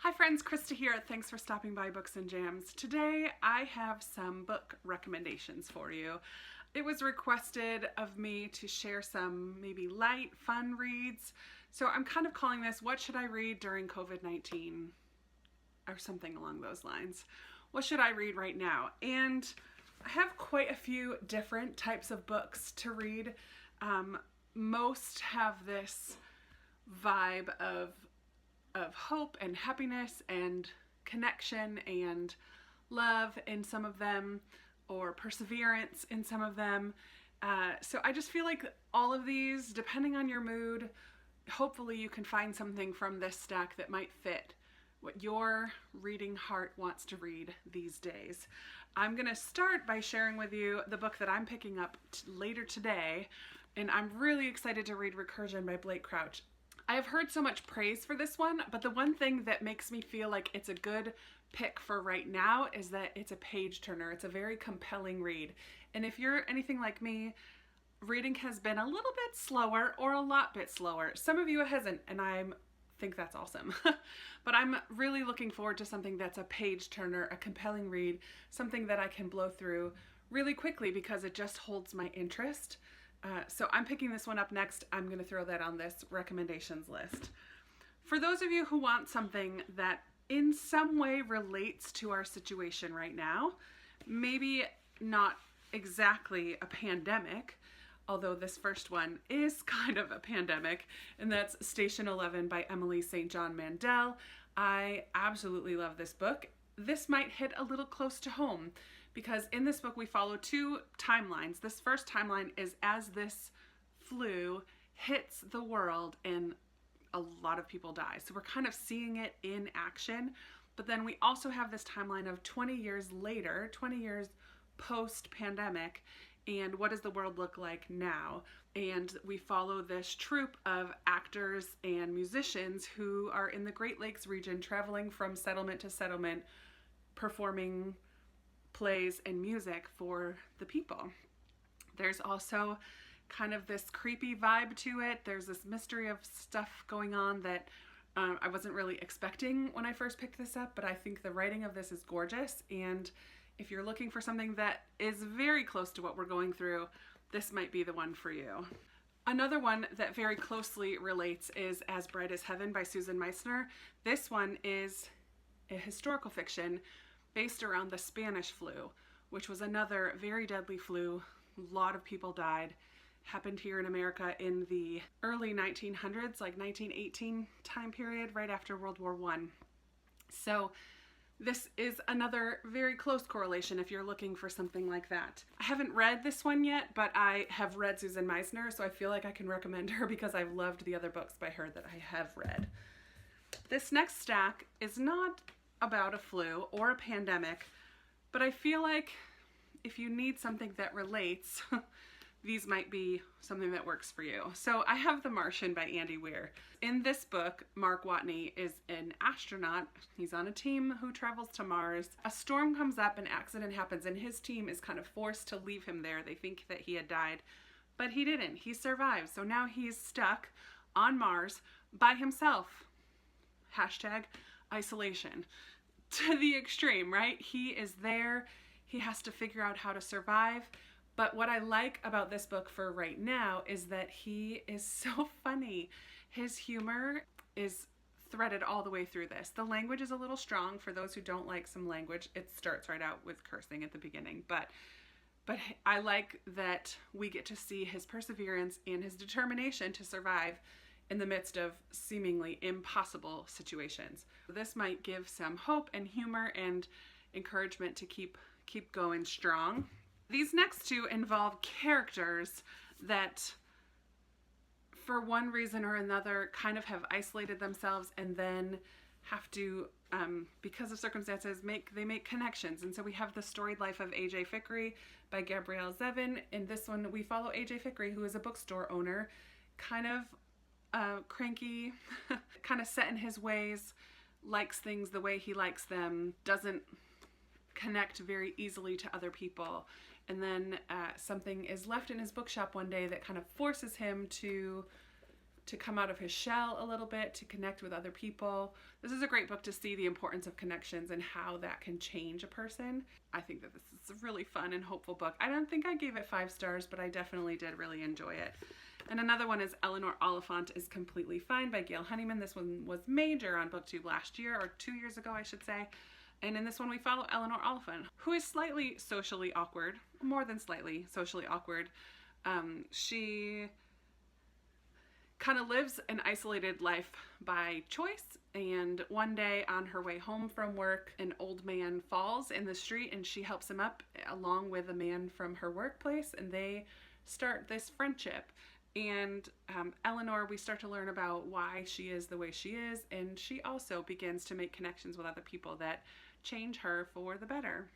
Hi friends, Krista here. Thanks for stopping by Books and Jams. Today I have some book recommendations for you. It was requested of me to share some maybe light, fun reads. So I'm kind of calling this What Should I Read During COVID-19? Or something along those lines. What should I read right now? And I have quite a few different types of books to read. Most have this vibe of hope and happiness and connection and love in some of them, or perseverance in some of them. So I just feel like all of these, depending on your mood, hopefully you can find something from this stack that might fit what your reading heart wants to read these days. I'm gonna start by sharing with you the book that I'm picking up later today, and I'm really excited to read Recursion by Blake Crouch. I have heard so much praise for this one, but the one thing that makes me feel like it's a good pick for right now is that it's a page turner. It's a very compelling read. And if you're anything like me, reading has been a little bit slower or a lot bit slower. Some of you it hasn't, and I think that's awesome. But I'm really looking forward to something that's a page turner, a compelling read, something that I can blow through really quickly because it just holds my interest. So I'm picking this one up next. I'm going to throw that on this recommendations list. For those of you who want something that in some way relates to our situation right now, maybe not exactly a pandemic, although this first one is kind of a pandemic, and that's Station 11 by Emily St. John Mandel. I absolutely love this book. This might hit a little close to home because in this book we follow two timelines. This first timeline is as this flu hits the world and a lot of people die. So we're kind of seeing it in action. But then we also have this timeline of 20 years later, 20 years post-pandemic, and what does the world look like now? And we follow this troupe of actors and musicians who are in the Great Lakes region, traveling from settlement to settlement, performing plays and music for the people. There's also kind of this creepy vibe to it. There's this mystery of stuff going on that I wasn't really expecting when I first picked this up, but I think the writing of this is gorgeous, and if you're looking for something that is very close to what we're going through, this might be the one for you. Another one that very closely relates is As Bright as Heaven by Susan Meissner. This one is a historical fiction based around the Spanish flu, which was another very deadly flu. A lot of people died. Happened here in America in the early 1900s, like 1918 time period, right after World War I. So this is another very close correlation if you're looking for something like that. I haven't read this one yet, but I have read Susan Meissner, so I feel like I can recommend her because I've loved the other books by her that I have read. This next stack is not about a flu or a pandemic, but I feel like if you need something that relates, these might be something that works for you. So I have The Martian by Andy Weir. In this book, Mark Watney is an astronaut. He's on a team who travels to Mars. A storm comes up, an accident happens, and his team is kind of forced to leave him there. They think that he had died, but he didn't. He survived. So now he's stuck on Mars by himself. Hashtag isolation. To the extreme, right? He is there. He has to figure out how to survive. But what I like about this book for right now is that he is so funny. His humor is threaded all the way through this. The language is a little strong for those who don't like some language. It starts right out with cursing at the beginning, but I like that we get to see his perseverance and his determination to survive in the midst of seemingly impossible situations. This might give some hope and humor and encouragement to keep going strong. These next two involve characters that for one reason or another kind of have isolated themselves and then have to, because of circumstances, make connections. And so we have The Storied Life of A.J. Fikry by Gabrielle Zevin. In this one, we follow A.J. Fikry, who is a bookstore owner, kind of cranky, kind of set in his ways, likes things the way he likes them, doesn't connect very easily to other people. And then something is left in his bookshop one day that kind of forces him to to come out of his shell a little bit, to connect with other people. This is a great book to see the importance of connections and how that can change a person. I think that this is a really fun and hopeful book. I don't think I gave it 5 stars, but I definitely did really enjoy it. And another one is Eleanor Oliphant is Completely Fine by Gail Honeyman. This one was major on BookTube last year, or 2 years ago, I should say. And in this one, we follow Eleanor Oliphant, who is slightly socially awkward, more than slightly socially awkward. She kind of lives an isolated life by choice, and one day on her way home from work, an old man falls in the street and she helps him up along with a man from her workplace, and they start this friendship. And Eleanor, we start to learn about why she is the way she is, and she also begins to make connections with other people that change her for the better.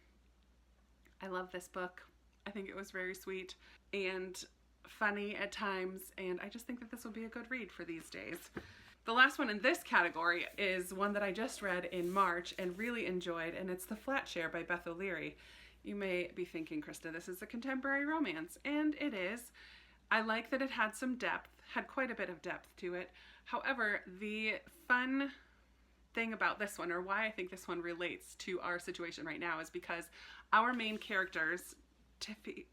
I love this book. I think it was very sweet and funny at times, and I just think that this will be a good read for these days. The last one in this category is one that I just read in March and really enjoyed, and it's The Flat Share by Beth O'Leary. You may be thinking, Krista, this is a contemporary romance, and it is. I like that it had some depth, had quite a bit of depth to it. However, the fun thing about this one, or why I think this one relates to our situation right now, is because our main characters, Tiffy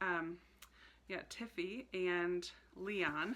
and Leon,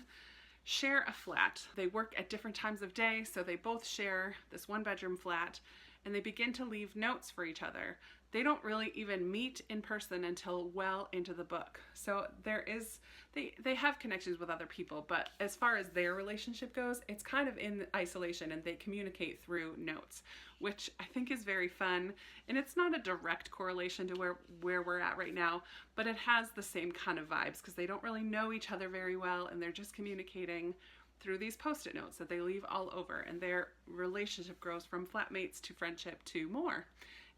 share a flat. They work at different times of day, so they both share this 1-bedroom flat, and they begin to leave notes for each other. They don't really even meet in person until well into the book. So they have connections with other people, but as far as their relationship goes, it's kind of in isolation, and they communicate through notes, which I think is very fun. And it's not a direct correlation to where we're at right now, but it has the same kind of vibes because they don't really know each other very well, and they're just communicating through these post-it notes that they leave all over, and their relationship grows from flatmates to friendship to more.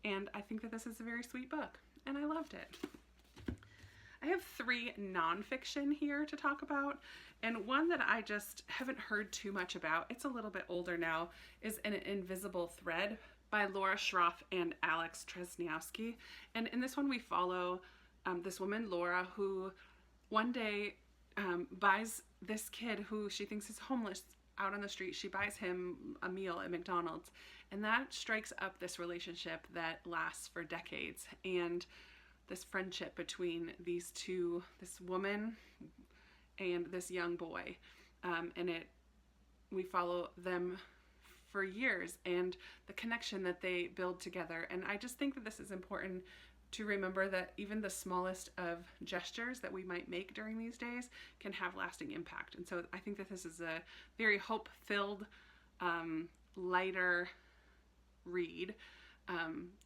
And I think that this is a very sweet book, and I loved it. I have 3 nonfiction here to talk about, and one that I just haven't heard too much about, it's a little bit older now, is An Invisible Thread by Laura Schroff and Alex Tresniowski. And in this one we follow this woman, Laura, who one day buys this kid who she thinks is homeless out on the street. She buys him a meal at McDonald's, and that strikes up this relationship that lasts for decades, and this friendship between these two, this woman and this young boy, we follow them for years and the connection that they build together. And I just think that this is important to remember, that even the smallest of gestures that we might make during these days can have lasting impact. And so I think that this is a very hope-filled, lighter read,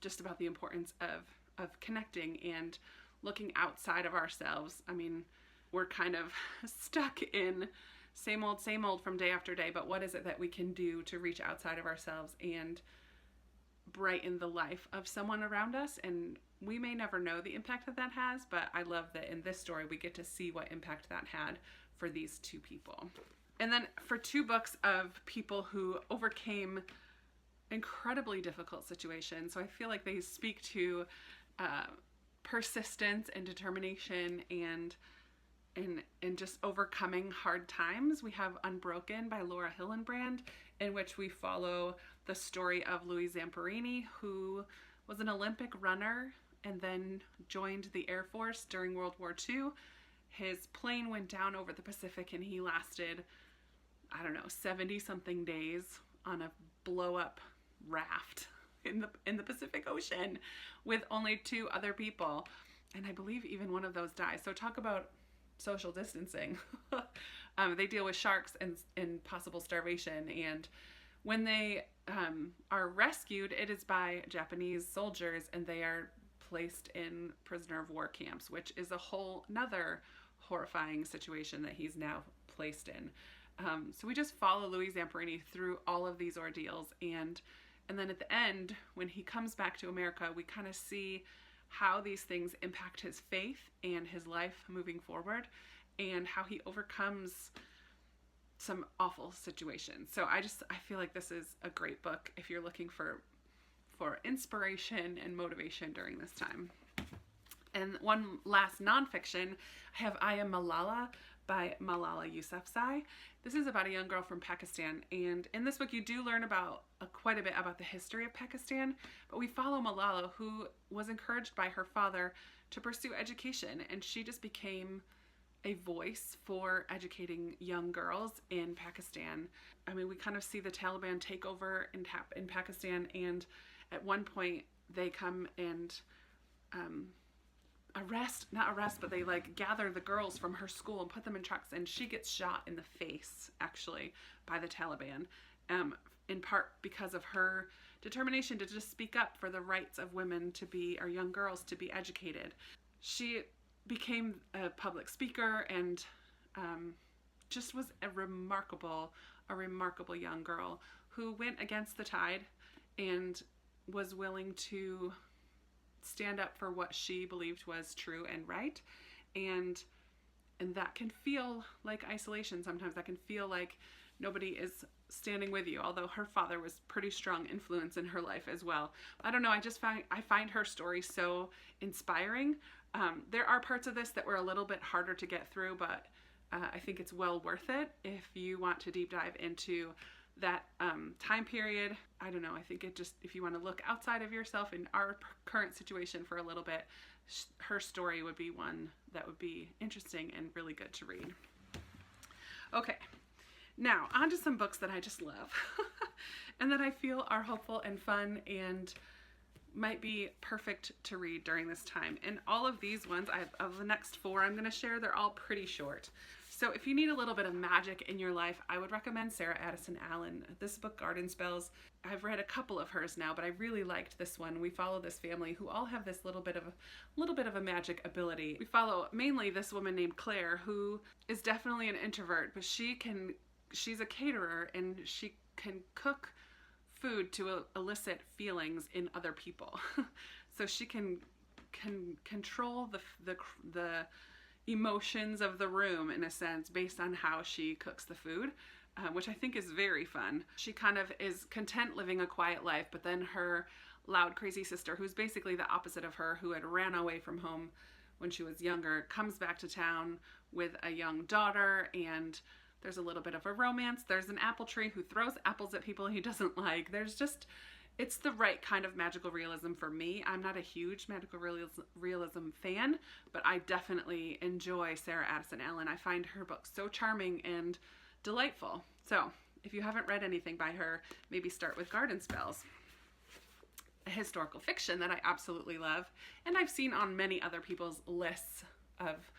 just about the importance of connecting and looking outside of ourselves. I mean, we're kind of stuck in same old from day after day, but what is it that we can do to reach outside of ourselves and brighten the life of someone around us? And we may never know the impact that has, but I love that in this story we get to see what impact that had for these 2 people. And then for 2 books of people who overcame incredibly difficult situations, so I feel like they speak to persistence and determination and just overcoming hard times. We have Unbroken by Laura Hillenbrand, in which we follow the story of Louis Zamperini, who was an Olympic runner and then joined the Air Force during World War II. His plane went down over the Pacific, and he lasted, 70-something days on a blow-up raft in the Pacific Ocean with only 2 other people. And I believe even one of those dies. So talk about social distancing. They deal with sharks and possible starvation. And when they are rescued, it is by Japanese soldiers, and they are placed in prisoner of war camps, which is a whole nother horrifying situation that he's now placed in. So we just follow Louis Zamperini through all of these ordeals, and then at the end, when he comes back to America, we kind of see how these things impact his faith and his life moving forward, and how he overcomes some awful situations. So I feel like this is a great book if you're looking for inspiration and motivation during this time. And one last nonfiction, I have I Am Malala by Malala Yousafzai. This is about a young girl from Pakistan, and in this book you do learn about quite a bit about the history of Pakistan, but we follow Malala, who was encouraged by her father to pursue education, and she just became a voice for educating young girls in Pakistan. I mean, we kind of see the Taliban take over in Pakistan, and at one point they come and but they like gather the girls from her school and put them in trucks, and she gets shot in the face actually by the Taliban, in part because of her determination to just speak up for the rights of women to be, or young girls to be educated. She became a public speaker and just was a remarkable young girl who went against the tide and was willing to stand up for what she believed was true and right. And that can feel like isolation sometimes. That can feel like nobody is standing with you, although her father was pretty strong influence in her life as well. I don't know, I find her story so inspiring. There are parts of this that were a little bit harder to get through, but I think it's well worth it if you want to deep dive into that time period. I don't know, I think if you want to look outside of yourself in our current situation for a little bit, her story would be one that would be interesting and really good to read. Okay, now on to some books that I just love and that I feel are hopeful and fun and might be perfect to read during this time. And all of these ones, of the next 4 I'm going to share, they're all pretty short. So if you need a little bit of magic in your life, I would recommend Sarah Addison Allen. This book, Garden Spells, I've read a couple of hers now, but I really liked this one. We follow this family who all have this little bit of a magic ability. We follow mainly this woman named Claire, who is definitely an introvert, but she's a caterer, and she can cook food to elicit feelings in other people. So she can control the emotions of the room, in a sense, based on how she cooks the food, which I think is very fun. She kind of is content living a quiet life, but then her loud, crazy sister, who's basically the opposite of her, who had ran away from home when she was younger, comes back to town with a young daughter, and there's a little bit of a romance. There's an apple tree who throws apples at people he doesn't like. It's the right kind of magical realism for me. I'm not a huge magical realism fan, but I definitely enjoy Sarah Addison Allen. I find her books so charming and delightful. So if you haven't read anything by her, maybe start with Garden Spells. A historical fiction that I absolutely love, and I've seen on many other people's lists of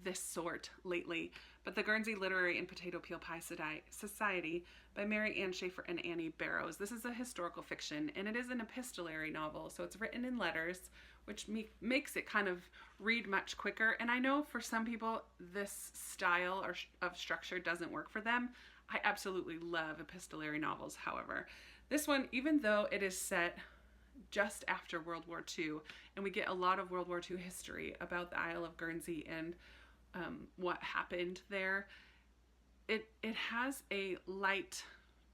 this sort lately, but The Guernsey Literary and Potato Peel Pie Society by Mary Ann Schaefer and Annie Barrows. This is a historical fiction, and it is an epistolary novel, so it's written in letters, which makes it kind of read much quicker. And I know for some people this style of structure doesn't work for them. I absolutely love epistolary novels, however. This one, even though it is set just after World War II, and we get a lot of World War II history about the Isle of Guernsey and what happened there, it has a light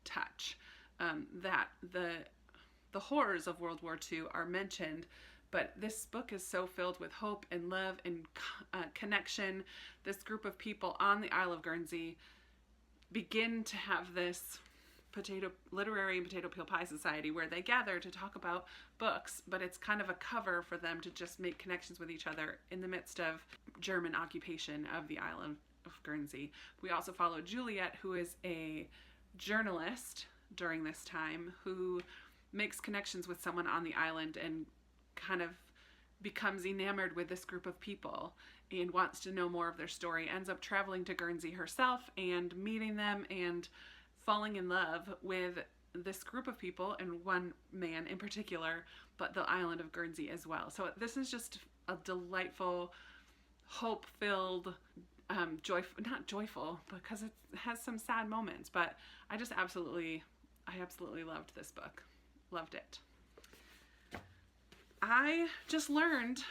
touch, that the horrors of World War II are mentioned, but this book is so filled with hope and love and connection. This group of people on the Isle of Guernsey begin to have this literary and potato peel pie society where they gather to talk about books, but it's kind of a cover for them to just make connections with each other in the midst of German occupation of the island of Guernsey. We also follow Juliet, who is a journalist during this time, who makes connections with someone on the island and kind of becomes enamored with this group of people and wants to know more of their story, ends up traveling to Guernsey herself and meeting them and falling in love with this group of people, and one man in particular, but the island of Guernsey as well. So this is just a delightful, hope-filled, not joyful because it has some sad moments, but I absolutely loved this book. Loved it. I just learned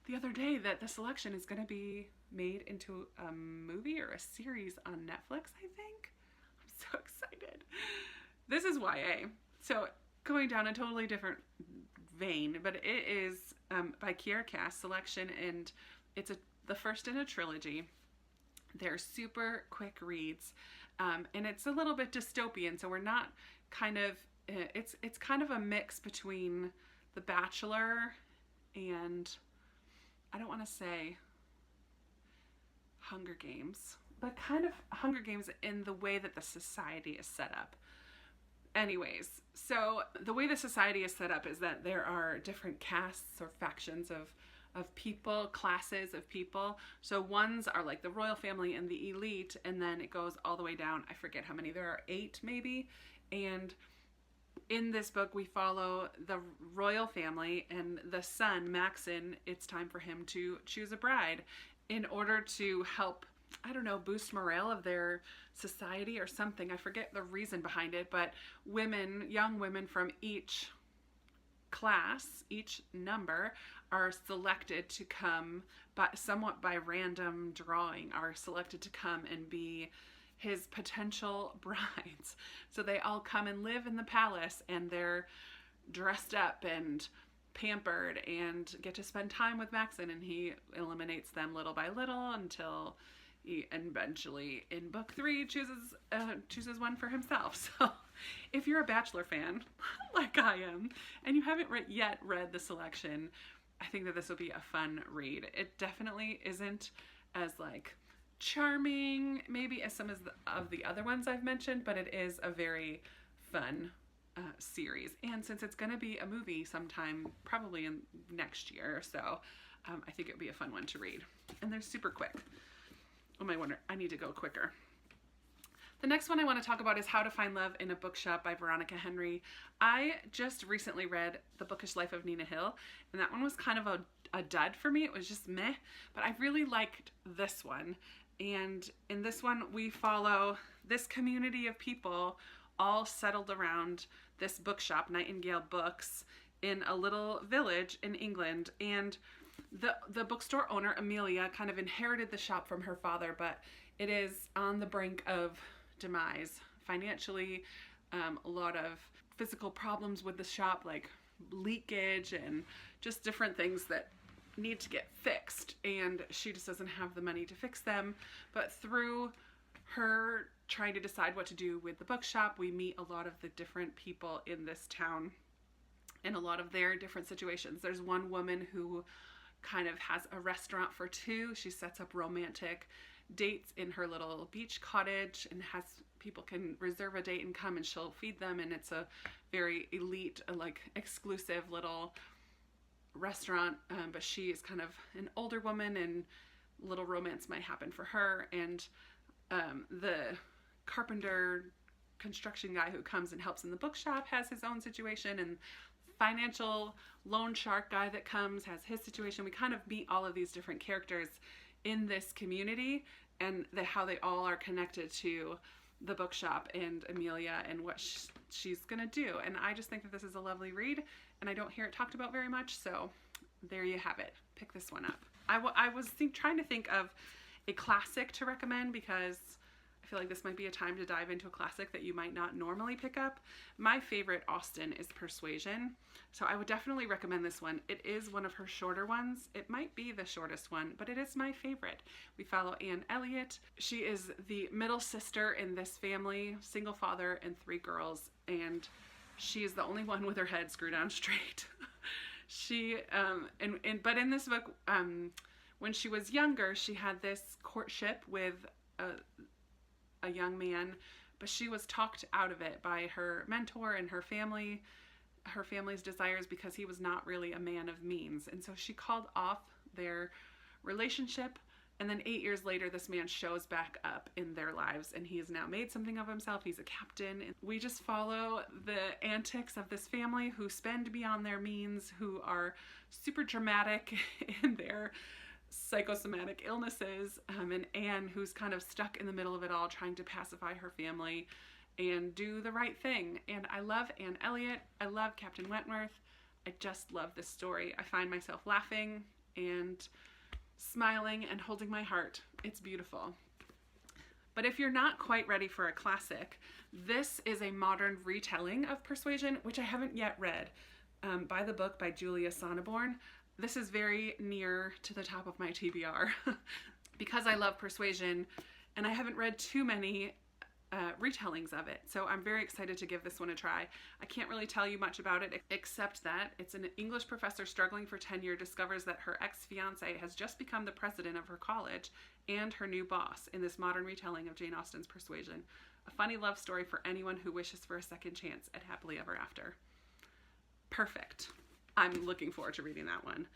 the other day that the selection is going to be made into a movie or a series on Netflix, I think. So excited. This is YA, so going down a totally different vein, but it is by Kiera Cass selection, and it's the first in a trilogy. They're super quick reads, and it's a little bit dystopian, so we're not kind of, it's kind of a mix between The Bachelor and, I don't want to say Hunger Games, but kind of Hunger Games in the way that the society is set up. Anyways, so the way the society is set up is that there are different castes or factions of people, classes of people. So ones are like the royal family and the elite, and then it goes all the way down. I forget how many. There are 8 maybe. And in this book, we follow the royal family and the son, Maxon. It's time for him to choose a bride in order to help, I don't know, boost morale of their society or something. I forget the reason behind it, but women, young women from each class, each number, are selected to come, but somewhat by random drawing, are selected to come and be his potential brides. So they all come and live in the palace, and they're dressed up and pampered and get to spend time with Maxon, and he eliminates them little by little until he eventually in book 3 chooses one for himself. So if you're a Bachelor fan like I am and you haven't yet read The Selection, I think that this will be a fun read. It definitely isn't as like charming maybe as some of the other ones I've mentioned, but it is a very fun series. And since it's going to be a movie sometime probably in next year or so, I think it would be a fun one to read. And they're super quick. Oh my wonder, I need to go quicker. The next one I want to talk about is How to Find Love in a Bookshop by Veronica Henry. I just recently read The Bookish Life of Nina Hill, and that one was kind of a dud for me. It was just meh, but I really liked this one. And in this one, we follow this community of people all settled around this bookshop, Nightingale Books, in a little village in England. And the bookstore owner, Amelia, kind of inherited the shop from her father, but it is on the brink of demise financially. A lot of physical problems with the shop, like leakage and just different things that need to get fixed, and she just doesn't have the money to fix them. But through her trying to decide what to do with the bookshop, we meet a lot of the different people in this town and a lot of their different situations. There's one woman who kind of has a restaurant for 2. She sets up romantic dates in her little beach cottage and has people can reserve a date and come, and she'll feed them, and it's a very elite, like exclusive little restaurant, but she is kind of an older woman and little romance might happen for her. And the carpenter construction guy who comes and helps in the bookshop has his own situation, and financial loan shark guy that comes has his situation. We kind of meet all of these different characters in this community and how they all are connected to the bookshop and Amelia and what she's gonna do. And I just think that this is a lovely read, and I don't hear it talked about very much, so there you have it. Pick this one up. I was trying to think of a classic to recommend, because I feel like this might be a time to dive into a classic that you might not normally pick up. My favorite Austen is Persuasion, so I would definitely recommend this one. It is one of her shorter ones. It might be the shortest one, but it is my favorite. We follow Anne Elliot. She is the middle sister in this family, single father and 3 girls, and she is the only one with her head screwed on straight. She, but in this book, when she was younger, she had this courtship with a young man, but she was talked out of it by her mentor and her family's desires, because he was not really a man of means. And so she called off their relationship, and then 8 years later this man shows back up in their lives, and he has now made something of himself. He's a captain, and we just follow the antics of this family who spend beyond their means, who are super dramatic in their psychosomatic illnesses, and Anne, who's kind of stuck in the middle of it all, trying to pacify her family and do the right thing. And I love Anne Elliot. I love Captain Wentworth. I just love this story. I find myself laughing and smiling and holding my heart. It's beautiful. But if you're not quite ready for a classic, this is a modern retelling of Persuasion, which I haven't yet read, by the book by Julia Sonneborn. This is very near to the top of my TBR. because I love Persuasion, and I haven't read too many retellings of it. So I'm very excited to give this one a try. I can't really tell you much about it except that it's an English professor struggling for tenure discovers that her ex-fiance has just become the president of her college and her new boss in this modern retelling of Jane Austen's Persuasion. A funny love story for anyone who wishes for a second chance at happily ever after. Perfect. I'm looking forward to reading that one.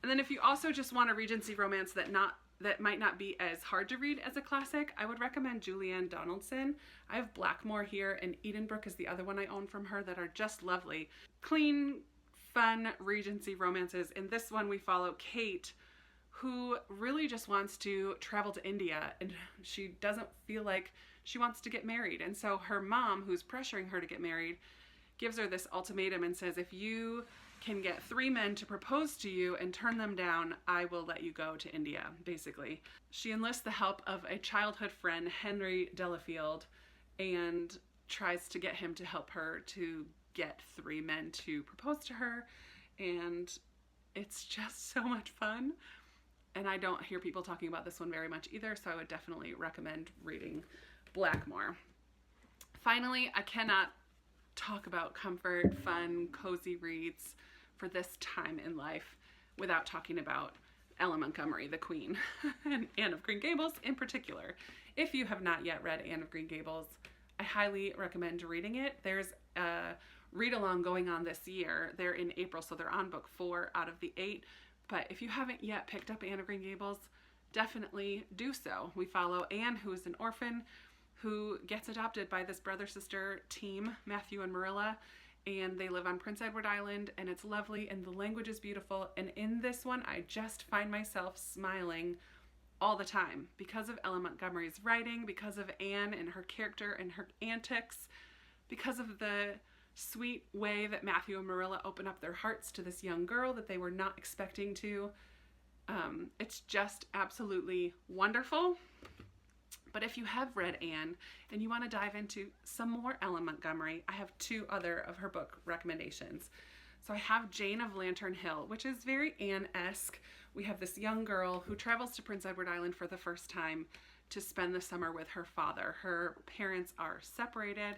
And then if you also just want a Regency romance that might not be as hard to read as a classic, I would recommend Julianne Donaldson. I have Blackmore here, and Edenbrook is the other one I own from her, that are just lovely. Clean, fun Regency romances. In this one we follow Kate, who really just wants to travel to India, and she doesn't feel like she wants to get married. And so her mom, who's pressuring her to get married, gives her this ultimatum and says, if you can get 3 men to propose to you and turn them down, I will let you go to India, basically. She enlists the help of a childhood friend, Henry Delafield, and tries to get him to help her to get 3 men to propose to her. And it's just so much fun. And I don't hear people talking about this one very much either, so I would definitely recommend reading Blackmore. Finally, I cannot talk about comfort, fun, cozy reads for this time in life without talking about Ella Montgomery, the Queen, and Anne of Green Gables in particular. If you have not yet read Anne of Green Gables, I highly recommend reading it. There's a read-along going on this year. They're in April, so they're on book 4 out of the 8. But if you haven't yet picked up Anne of Green Gables, definitely do so. We follow Anne, who is an orphan, who gets adopted by this brother-sister team, Matthew and Marilla, and they live on Prince Edward Island, and it's lovely, and the language is beautiful. And in this one, I just find myself smiling all the time because of Ella Montgomery's writing, because of Anne and her character and her antics, because of the sweet way that Matthew and Marilla open up their hearts to this young girl that they were not expecting to. It's just absolutely wonderful. But if you have read Anne and you want to dive into some more Ella Montgomery, I have 2 other of her book recommendations. So I have Jane of Lantern Hill, which is very Anne-esque. We have this young girl who travels to Prince Edward Island for the first time to spend the summer with her father. Her parents are separated.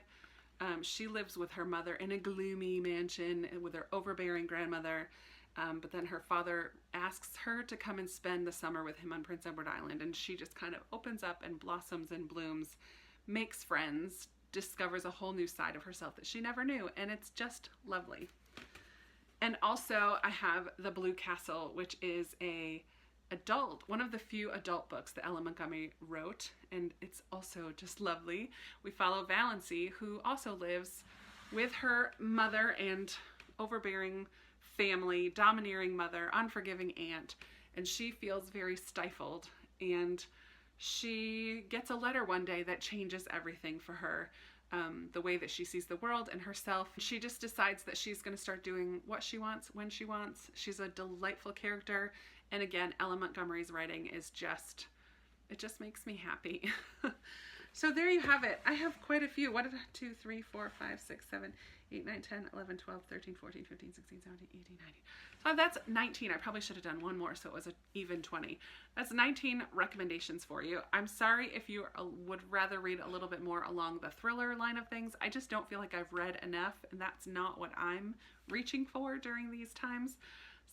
She lives with her mother in a gloomy mansion with her overbearing grandmother. But then her father asks her to come and spend the summer with him on Prince Edward Island, and she just kind of opens up and blossoms and blooms, makes friends, discovers a whole new side of herself that she never knew, and it's just lovely. And also I have The Blue Castle, which is one of the few adult books that Ella Montgomery wrote, and it's also just lovely. We follow Valancy, who also lives with her mother and overbearing family, domineering mother, unforgiving aunt, and she feels very stifled, and she gets a letter one day that changes everything for her, the way that she sees the world and herself. She just decides that she's going to start doing what she wants when she wants. She's a delightful character, and again, Ella Montgomery's writing is just, it just makes me happy. So there you have it. I have quite a few. 1, 2, 3, 4, 5, 6, 7, 8, 9, 10, 11, 12, 13, 14, 15, 16, 17, 18, 19. So that's 19. I probably should have done one more so it was an even 20. That's 19 recommendations for you. I'm sorry if you would rather read a little bit more along the thriller line of things. I just don't feel like I've read enough, and that's not what I'm reaching for during these times.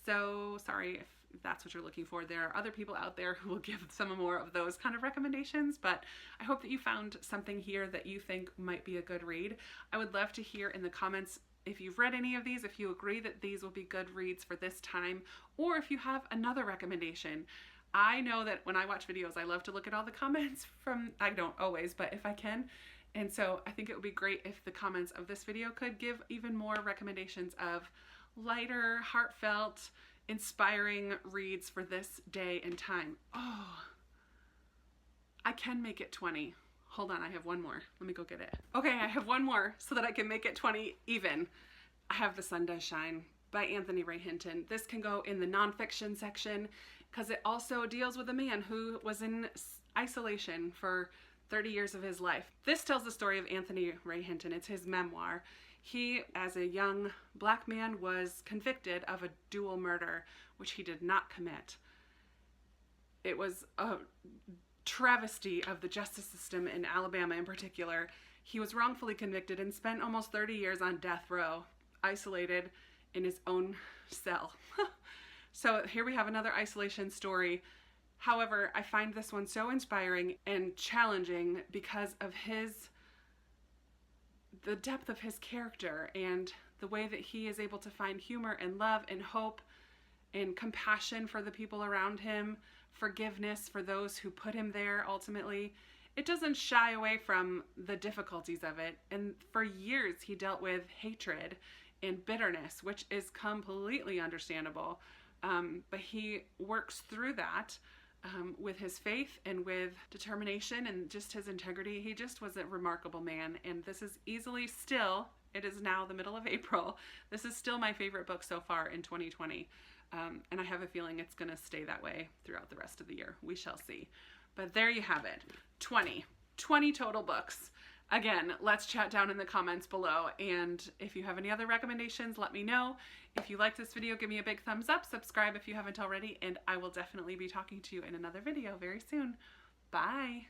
So sorry if that's what you're looking for. There are other people out there who will give some more of those kind of recommendations, but I hope that you found something here that you think might be a good read. I would love to hear in the comments if you've read any of these, if you agree that these will be good reads for this time, or if you have another recommendation. I know that when I watch videos, I love to look at all the comments I don't always, but if I can. And so I think it would be great if the comments of this video could give even more recommendations of lighter, heartfelt, inspiring reads for this day and time. Oh, I can make it 20. Hold on, I have one more. Let me go get it. Okay, I have one more so that I can make it 20 even. I have The Sun Does Shine by Anthony Ray Hinton. This can go in the nonfiction section because it also deals with a man who was in isolation for 30 years of his life. This tells the story of Anthony Ray Hinton. It's his memoir. He, as a young black man, was convicted of a dual murder, which he did not commit. It was a travesty of the justice system in Alabama in particular. He was wrongfully convicted and spent almost 30 years on death row, isolated in his own cell. So here we have another isolation story. However, I find this one so inspiring and challenging because of the depth of his character and the way that he is able to find humor and love and hope and compassion for the people around him, forgiveness for those who put him there ultimately. It doesn't shy away from the difficulties of it. And for years he dealt with hatred and bitterness, which is completely understandable. But he works through that with his faith and with determination and just his integrity. He just was a remarkable man. And this is easily still, it is now the middle of April, this is still my favorite book so far in 2020. And I have a feeling it's going to stay that way throughout the rest of the year. We shall see. But there you have it. 20 total books. Again, let's chat down in the comments below. And if you have any other recommendations, let me know. If you like this video, give me a big thumbs up. Subscribe if you haven't already. And I will definitely be talking to you in another video very soon. Bye.